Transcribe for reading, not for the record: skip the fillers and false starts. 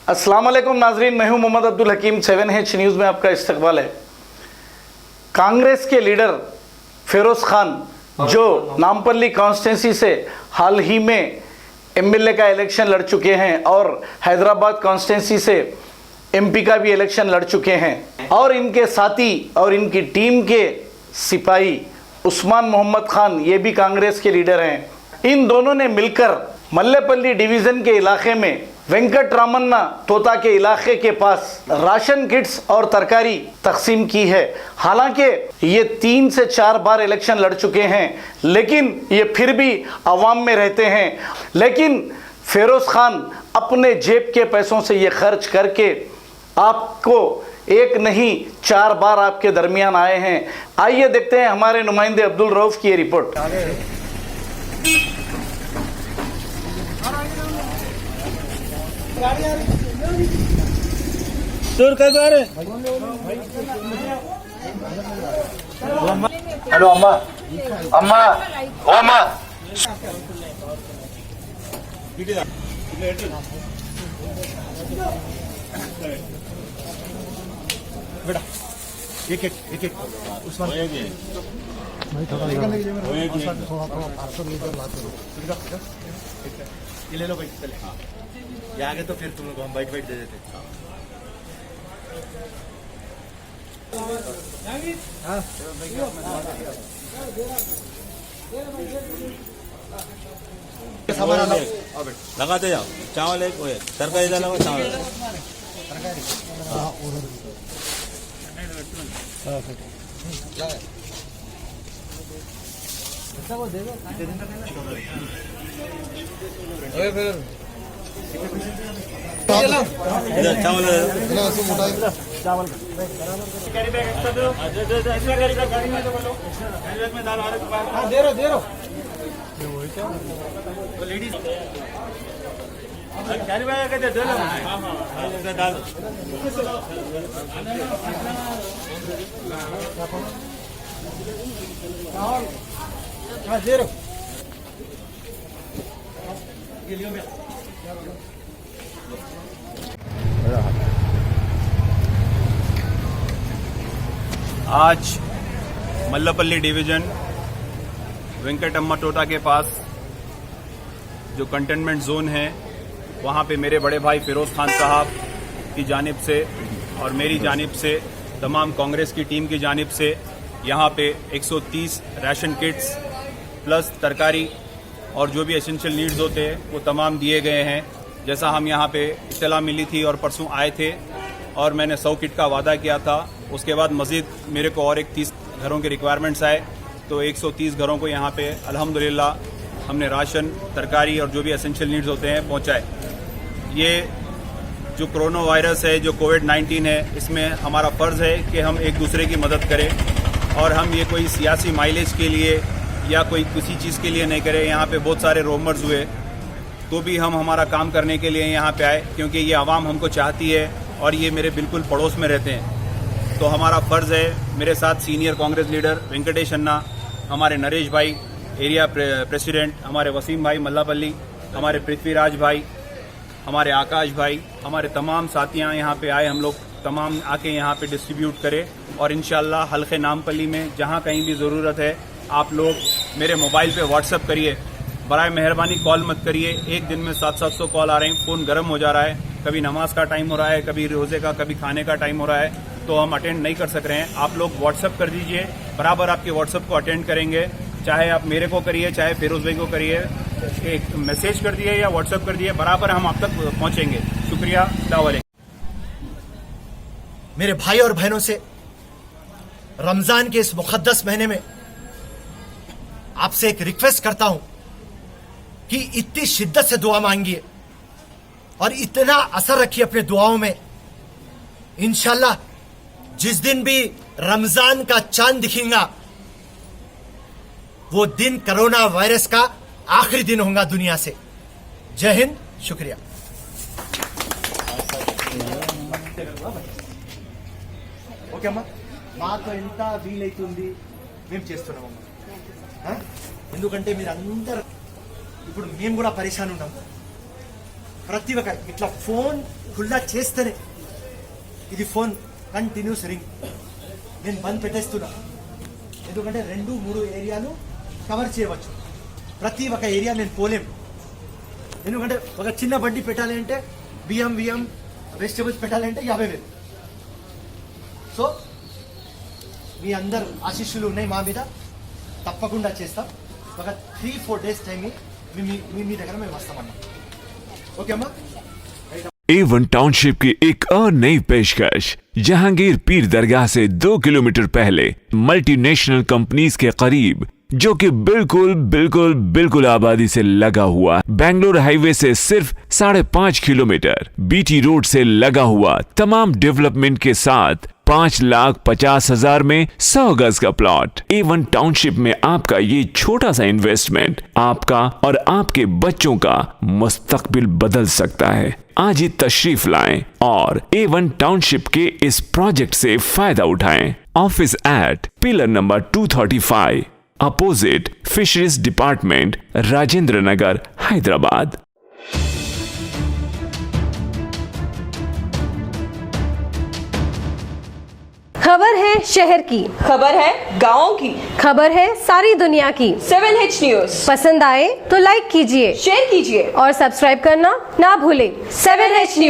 अस्सलाम वालेकुम नाजरीन, मैं हूं मोहम्मद अब्दुल हकीम। 7H न्यूज़ में आपका इस्तकबाल है। कांग्रेस के लीडर फिरोज खान जो नामपल्ली कॉन्स्टिट्यूंसी से हाल ही में एमएलए का इलेक्शन लड़ चुके हैं और हैदराबाद कॉन्स्टिट्यूंसी से एमपी का भी इलेक्शन लड़ चुके हैं, और इनके साथी और इनकी टीम के सिपाही उस्मान मोहम्मद खान, ये भी कांग्रेस के लीडर हैं। इन दोनों ने मिलकर मल्लेपल्ली डिवीज़न के इलाके में वेंकटरामन्ना तोता के इलाके के पास राशन किट्स और तरकारी तकसीम की है। हालांकि ये 3 से 4 बार इलेक्शन लड़ चुके हैं, लेकिन ये फिर भी अवाम में रहते हैं। लेकिन फिरोज खान अपने जेब के पैसों से ये खर्च करके आपको एक नहीं 4 बार आपके दरमियान आए हैं। आइए देखते हैं हमारे नुमाइंदे अब्दुल रऊफ की ये रिपोर्ट। हेलो अम्मा, अम्मा, ओ अम्मा। बेटा एक एक उस्मान ये ले लो भाई, चले ये आगे तो फिर तुम लोग हम बाइक दे देते। लगाते जाओ, चावल एक वो तरकारी डालो, चावल इधर चावल चावल दे रो लेडीज कैरी बैग कहते डाल दे रो ये लियो। आज मल्लेपल्ली डिवीजन वेंकटम्मा टोटा के पास जो कंटेनमेंट जोन है, वहाँ पे मेरे बड़े भाई फिरोज खान साहब की जानिब से और मेरी जानिब से, तमाम कांग्रेस की टीम की जानिब से यहाँ पे 130 राशन किट्स प्लस तरकारी और जो भी एसेंशियल नीड्स होते हैं वो तमाम दिए गए हैं। जैसा हम यहाँ पे इत्तला मिली थी और परसों आए थे और मैंने 100 किट का वादा किया था। उसके बाद मज़ीद मेरे को और एक 30 घरों के रिक्वायरमेंट्स आए, तो 130 घरों को यहाँ पे अल्हम्दुलिल्लाह हमने राशन, तरकारी और जो भी एसेंशियल नीड्स होते हैं पहुँचाए। ये जो कोरोना वायरस है, जो कोविड-19 है, इसमें हमारा फ़र्ज़ है कि हम एक दूसरे की मदद करें और हम ये कोई सियासी माइलेज के लिए या कोई किसी चीज़ के लिए नहीं करें। यहाँ पे बहुत सारे रोमर्स हुए तो भी हम हमारा काम करने के लिए यहाँ पे आए, क्योंकि ये आवाम हमको चाहती है और ये मेरे बिल्कुल पड़ोस में रहते हैं। तो हमारा फ़र्ज़ है, मेरे साथ सीनियर कांग्रेस लीडर वेंकटेश अन्ना, हमारे नरेश भाई एरिया प्रेसिडेंट, हमारे वसीम भाई मल्लापल्ली, हमारे पृथ्वीराज भाई, हमारे आकाश भाई, हमारे तमाम साथियाँ यहाँ पे आए। हम लोग तमाम आके यहाँ पे डिस्ट्रीब्यूट करें और इंशाल्लाह हल्के नामपल्ली में जहाँ कहीं भी ज़रूरत है, आप लोग मेरे मोबाइल पे व्हाट्सअप करिए। बराए मेहरबानी कॉल मत करिए। एक दिन में 700 कॉल आ रहे हैं, फ़ोन गर्म हो जा रहा है। कभी नमाज का टाइम हो रहा है, कभी रोज़े का, कभी खाने का टाइम हो रहा है, तो हम अटेंड नहीं कर सक रहे हैं। आप लोग व्हाट्सअप कर दीजिए, बराबर आपके व्हाट्सअप को अटेंड करेंगे। चाहे आप मेरे को करिए, चाहे फिरोज भाई को करिए, एक मैसेज कर दिए या व्हाट्सअप कर दिए, बराबर हम आप तक पहुँचेंगे। शुक्रिया। अस्सलाम वालेकुम। मेरे भाई और बहनों से रमजान के इस मुकद्दस महीने में आपसे एक रिक्वेस्ट करता हूं कि इतनी शिद्दत से दुआ मांगिए और इतना असर रखिए अपने दुआओं में। इंशाल्लाह जिस दिन भी रमजान का चांद दिखेगा, वो दिन कोरोना वायरस का आखिरी दिन होगा दुनिया से। जय हिंद, शुक्रिया। ఓకే అమ్మా, మాకు ఎంత వీలైతుంది మేము చేస్తున్నామమ్మా. ఎందుకంటే మీరు అందరూ ఇప్పుడు మేము కూడా పరేషాన్ ఉన్నాం. ప్రతి ఒక్క ఇట్లా ఫోన్ ఖుల్లా చేస్తేనే ఇది ఫోన్ కంటిన్యూస్ రింగ్. నేను బంద్ పెట్టేస్తున్నా, ఎందుకంటే 2-3 ఏరియాలు కవర్ చేయవచ్చు. ప్రతి ఒక్క ఏరియా నేను పోలేం, ఎందుకంటే ఒక చిన్న బండి పెట్టాలి అంటే బియ్యం వెజిటేబుల్స్ పెట్టాలి అంటే 50,000. సో మీ అందరు ఆశీస్సులు ఉన్నాయి మా మీద, తప్పకుండా చేస్తాం. ఒక 3-4 days టైం మీ దగ్గర మేము వస్తామన్నా. ఓకే అమ్మా. A1 टाउनशिप की एक और नई पेशकश। जहांगीर पीर दरगाह से 2 किलोमीटर पहले मल्टीनेशनल कंपनीज के करीब, जो कि बिल्कुल आबादी से लगा हुआ, बेंगलोर हाईवे से सिर्फ 5.5 किलोमीटर, बीटी रोड से लगा हुआ, तमाम डेवलपमेंट के साथ 5,50,000 में 100 गज का प्लॉट। A1 टाउनशिप में आपका ये छोटा सा इन्वेस्टमेंट आपका और आपके बच्चों का मुस्तकबिल बदल सकता है। आज ही तशरीफ लाएं और A1 टाउनशिप के इस प्रोजेक्ट से फायदा उठाएं। Office at pillar number 235, opposite fisheries department, Rajendra Nagar, Hyderabad. खबर है शहर की, खबर है गाँव की, खबर है सारी दुनिया की। 7H न्यूज पसंद आए तो लाइक कीजिए, शेयर कीजिए और सब्सक्राइब करना ना भूलें। 7H news.